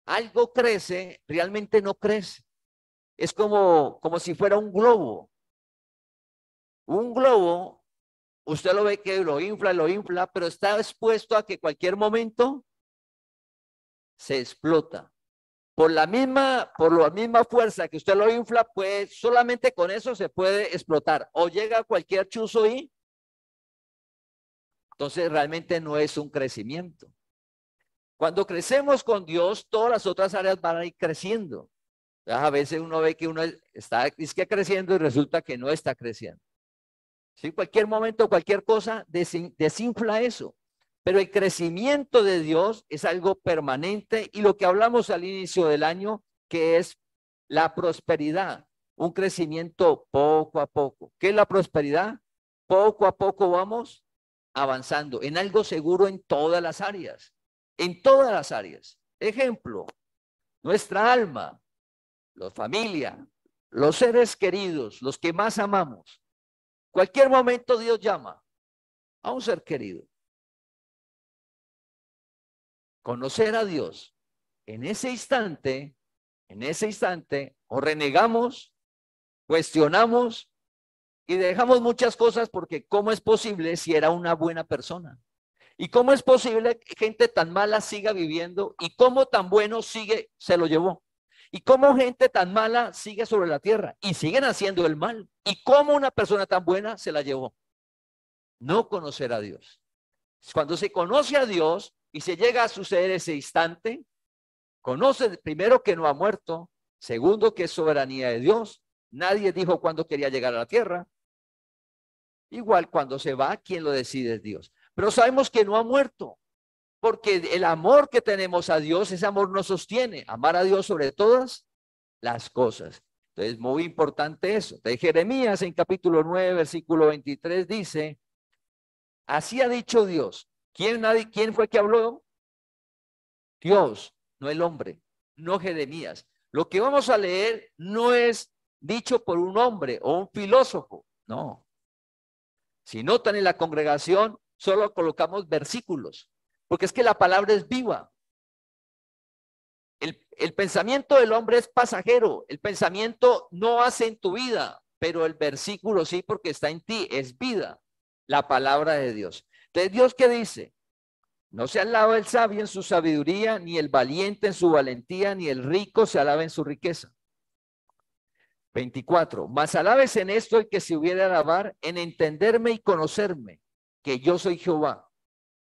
algo crece, realmente no crece. Es como si fuera un globo. Un globo, usted lo ve que lo infla, pero está expuesto a que cualquier momento se explota. Por la misma fuerza que usted lo infla, pues solamente con eso se puede explotar. O llega cualquier chuzo y entonces realmente no es un crecimiento. Cuando crecemos con Dios, todas las otras áreas van a ir creciendo. A veces uno ve que uno está creciendo y resulta que no está creciendo. ¿Sí? Cualquier momento, cualquier cosa desinfla eso. Pero el crecimiento de Dios es algo permanente y lo que hablamos al inicio del año, que es la prosperidad, un crecimiento poco a poco. ¿Qué es la prosperidad? Poco a poco vamos avanzando en algo seguro en todas las áreas, Ejemplo, nuestra alma, la familia, los seres queridos, los que más amamos. Cualquier momento Dios llama a un ser querido. Conocer a Dios en ese instante, o renegamos, cuestionamos y dejamos muchas cosas porque ¿cómo es posible si era una buena persona? ¿Y cómo es posible que gente tan mala siga viviendo? ¿Y cómo tan bueno sigue, se lo llevó? ¿Y cómo gente tan mala sigue sobre la tierra y siguen haciendo el mal? ¿Y cómo una persona tan buena se la llevó? No conocer a Dios. Cuando se conoce a Dios y se llega a suceder ese instante, conoce primero que no ha muerto, segundo que es soberanía de Dios. Nadie dijo cuándo quería llegar a la tierra. Igual cuando se va, quien lo decide es Dios. Pero sabemos que no ha muerto, porque el amor que tenemos a Dios, ese amor nos sostiene. Amar a Dios sobre todas las cosas. Entonces, muy importante eso. De Jeremías, en capítulo 9, versículo 23, dice, así ha dicho Dios. ¿Quién fue que habló? Dios, no el hombre, no Jeremías. Lo que vamos a leer no es dicho por un hombre o un filósofo, no. Si notan en la congregación, solo colocamos versículos, porque es que la palabra es viva. El pensamiento del hombre es pasajero, el pensamiento no hace en tu vida, pero el versículo sí, porque está en ti, es vida, la palabra de Dios. Entonces, ¿Dios qué dice? No se alaba el sabio en su sabiduría, ni el valiente en su valentía, ni el rico se alaba en su riqueza. 24. Mas alabes en esto el que se hubiera alabar, en entenderme y conocerme, que yo soy Jehová,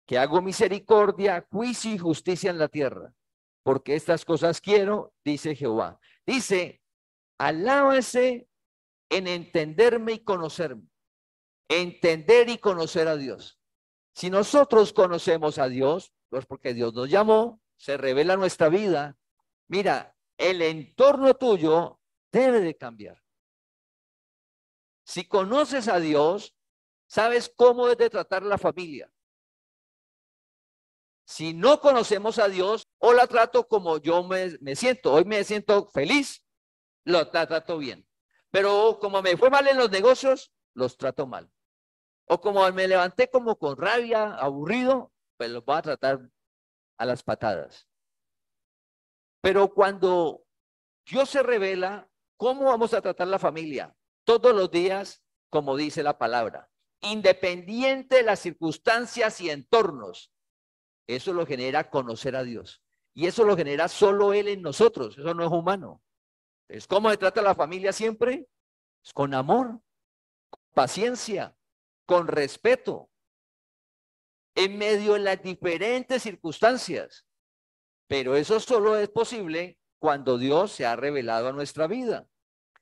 que hago misericordia, juicio y justicia en la tierra. Porque estas cosas quiero, dice Jehová. Dice, alábase en entenderme y conocerme. Entender y conocer a Dios. Si nosotros conocemos a Dios, pues porque Dios nos llamó, se revela nuestra vida. Mira, el entorno tuyo debe de cambiar. Si conoces a Dios, sabes cómo debe tratar la familia. Si no conocemos a Dios, o la trato como yo me siento. Hoy me siento feliz, la trato bien. Pero como me fue mal en los negocios, los trato mal. O como me levanté como con rabia, aburrido, pues los voy a tratar a las patadas. Pero cuando Dios se revela, ¿cómo vamos a tratar la familia? Todos los días, como dice la palabra, independiente de las circunstancias y entornos. Eso lo genera conocer a Dios. Y eso lo genera solo Él en nosotros. Eso no es humano. Entonces, ¿cómo se trata la familia siempre? Es con amor, con paciencia, con respeto, en medio de las diferentes circunstancias. Pero eso solo es posible cuando Dios se ha revelado a nuestra vida.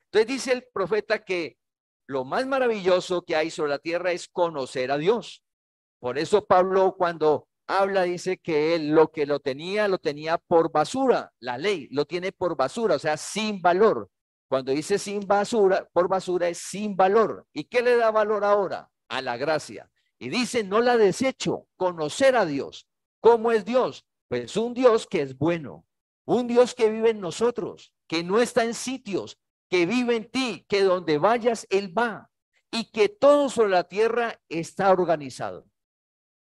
Entonces dice el profeta que lo más maravilloso que hay sobre la tierra es conocer a Dios. Por eso Pablo cuando habla dice que él lo tenía por basura. La ley lo tiene por basura, o sea, sin valor. Cuando dice sin basura, por basura es sin valor. ¿Y qué le da valor ahora? A la gracia. Y dice, no la desecho, conocer a Dios. ¿Cómo es Dios? Pues un Dios que es bueno, un Dios que vive en nosotros, que no está en sitios, que vive en ti, que donde vayas, Él va, y que todo sobre la tierra está organizado.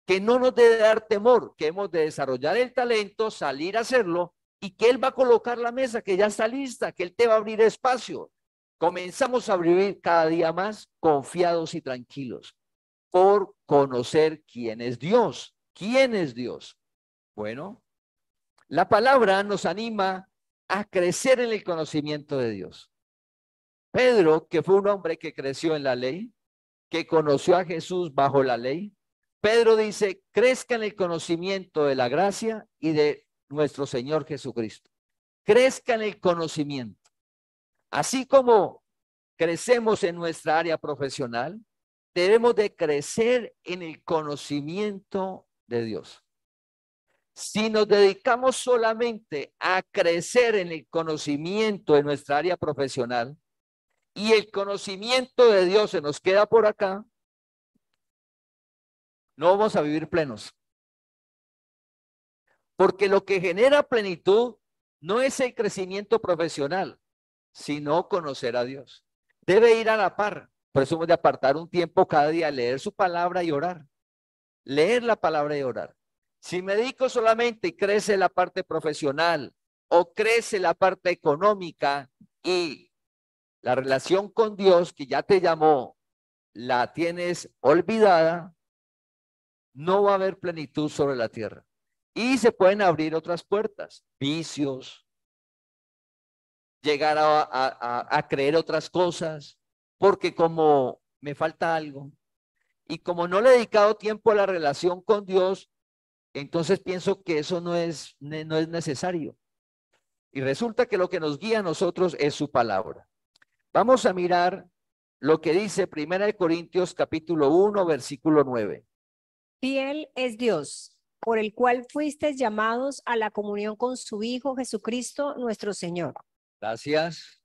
Que no nos debe dar temor, que hemos de desarrollar el talento, salir a hacerlo, y que Él va a colocar la mesa, que ya está lista, que Él te va a abrir espacio. Comenzamos a vivir cada día más confiados y tranquilos por conocer quién es Dios. ¿Quién es Dios? Bueno, la palabra nos anima a crecer en el conocimiento de Dios. Pedro, que fue un hombre que creció en la ley, que conoció a Jesús bajo la ley, Pedro dice, crezca en el conocimiento de la gracia y de nuestro Señor Jesucristo. Crezca en el conocimiento. Así como crecemos en nuestra área profesional, debemos de crecer en el conocimiento de Dios. Si nos dedicamos solamente a crecer en el conocimiento de nuestra área profesional y el conocimiento de Dios se nos queda por acá, no vamos a vivir plenos. Porque lo que genera plenitud no es el crecimiento profesional, sino conocer a Dios. Debe ir a la par. Por eso hemos de apartar un tiempo cada día, leer su palabra y orar. Leer la palabra y orar. Si me dedico solamente y crece la parte profesional o crece la parte económica y la relación con Dios que ya te llamó, la tienes olvidada, no va a haber plenitud sobre la tierra. Y se pueden abrir otras puertas, vicios, llegar a creer otras cosas, porque como me falta algo y como no le he dedicado tiempo a la relación con Dios, entonces pienso que eso no es necesario. Y resulta que lo que nos guía a nosotros es su palabra. Vamos a mirar lo que dice 1 Corintios capítulo 1, versículo 9. Fiel es Dios, por el cual fuisteis llamados a la comunión con su Hijo Jesucristo, nuestro Señor. Gracias.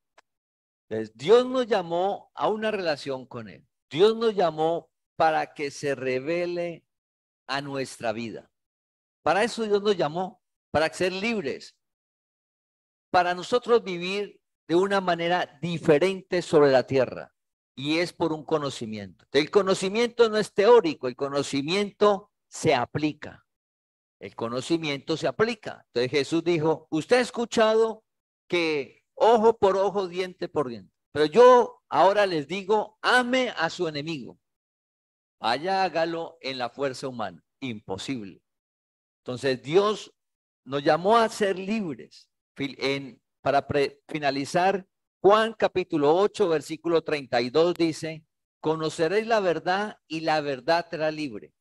Entonces, Dios nos llamó a una relación con Él. Dios nos llamó para que se revele a nuestra vida. Para eso Dios nos llamó, para ser libres, para nosotros vivir de una manera diferente sobre la tierra. Y es por un conocimiento. El conocimiento no es teórico, el conocimiento se aplica. El conocimiento se aplica. Entonces Jesús dijo, usted ha escuchado que ojo por ojo, diente por diente. Pero yo ahora les digo, ame a su enemigo. Vaya, hágalo en la fuerza humana. Imposible. Entonces Dios nos llamó a ser libres. Para finalizar, Juan capítulo 8, versículo 32 dice, conoceréis la verdad y la verdad te hará libre.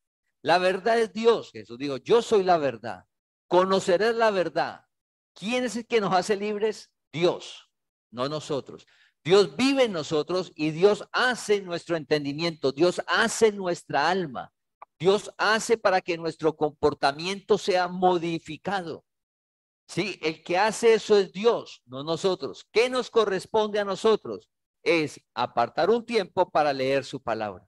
La verdad es Dios. Jesús dijo, yo soy la verdad. Conoceréis la verdad. ¿Quién es el que nos hace libres? Dios, no nosotros. Dios vive en nosotros y Dios hace nuestro entendimiento. Dios hace nuestra alma. Dios hace para que nuestro comportamiento sea modificado. Sí, el que hace eso es Dios, no nosotros. ¿Qué nos corresponde a nosotros? Es apartar un tiempo para leer su palabra.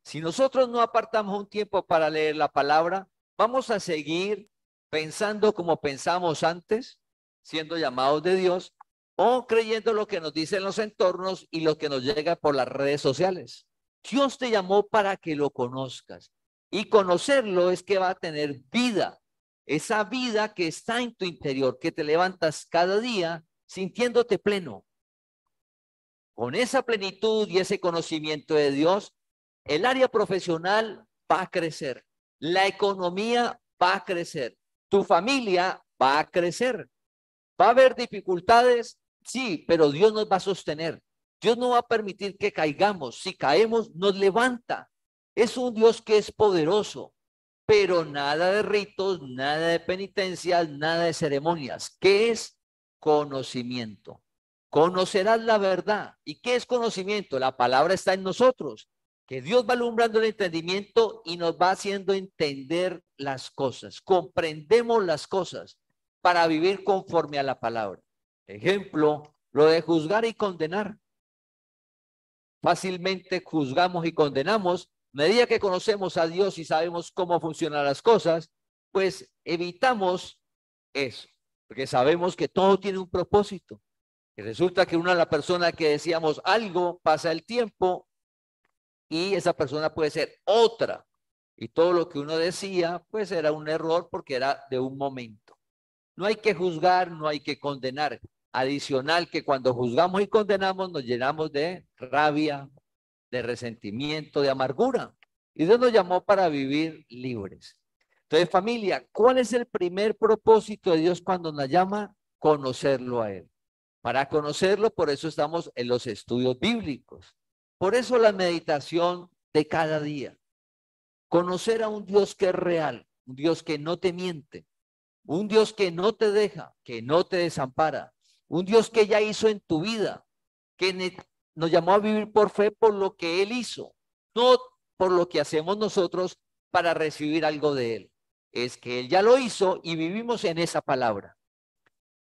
Si nosotros no apartamos un tiempo para leer la palabra, vamos a seguir pensando como pensamos antes, siendo llamados de Dios, o creyendo lo que nos dicen los entornos y lo que nos llega por las redes sociales. Dios te llamó para que lo conozcas. Y conocerlo es que va a tener vida. Esa vida que está en tu interior, que te levantas cada día sintiéndote pleno. Con esa plenitud y ese conocimiento de Dios, el área profesional va a crecer. La economía va a crecer. Tu familia va a crecer. ¿Va a haber dificultades? Sí, pero Dios nos va a sostener. Dios no va a permitir que caigamos. Si caemos, nos levanta. Es un Dios que es poderoso. Pero nada de ritos, nada de penitencias, nada de ceremonias. ¿Qué es? Conocimiento. Conocerás la verdad. ¿Y qué es conocimiento? La palabra está en nosotros. Que Dios va alumbrando el entendimiento y nos va haciendo entender las cosas. Comprendemos las cosas para vivir conforme a la palabra. Ejemplo, lo de juzgar y condenar. Fácilmente juzgamos y condenamos. A medida que conocemos a Dios y sabemos cómo funcionan las cosas, pues evitamos eso, porque sabemos que todo tiene un propósito. Y resulta que una de las personas que decíamos algo, pasa el tiempo y esa persona puede ser otra. Y todo lo que uno decía, pues era un error porque era de un momento. No hay que juzgar, no hay que condenar. Adicional que cuando juzgamos y condenamos nos llenamos de rabia, de resentimiento, de amargura. Y Dios nos llamó para vivir libres. Entonces, familia, ¿cuál es el primer propósito de Dios cuando nos llama? Conocerlo a Él. Para conocerlo, por eso estamos en los estudios bíblicos. Por eso la meditación de cada día. Conocer a un Dios que es real, un Dios que no te miente, un Dios que no te deja, que no te desampara, un Dios que ya hizo en tu vida, que nos llamó a vivir por fe por lo que Él hizo, no por lo que hacemos nosotros para recibir algo de Él. Es que Él ya lo hizo y vivimos en esa palabra.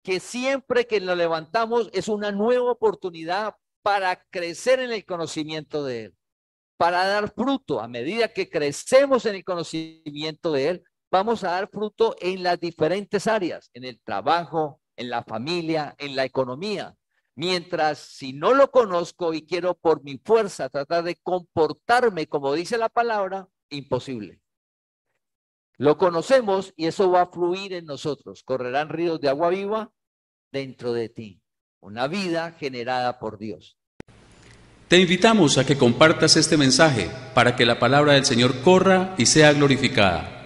Que siempre que nos levantamos es una nueva oportunidad para crecer en el conocimiento de Él, para dar fruto. A medida que crecemos en el conocimiento de Él, vamos a dar fruto en las diferentes áreas, en el trabajo, en la familia, en la economía. Mientras si no lo conozco y quiero por mi fuerza tratar de comportarme como dice la palabra, imposible. Lo conocemos y eso va a fluir en nosotros. Correrán ríos de agua viva dentro de ti. Una vida generada por Dios. Te invitamos a que compartas este mensaje para que la palabra del Señor corra y sea glorificada.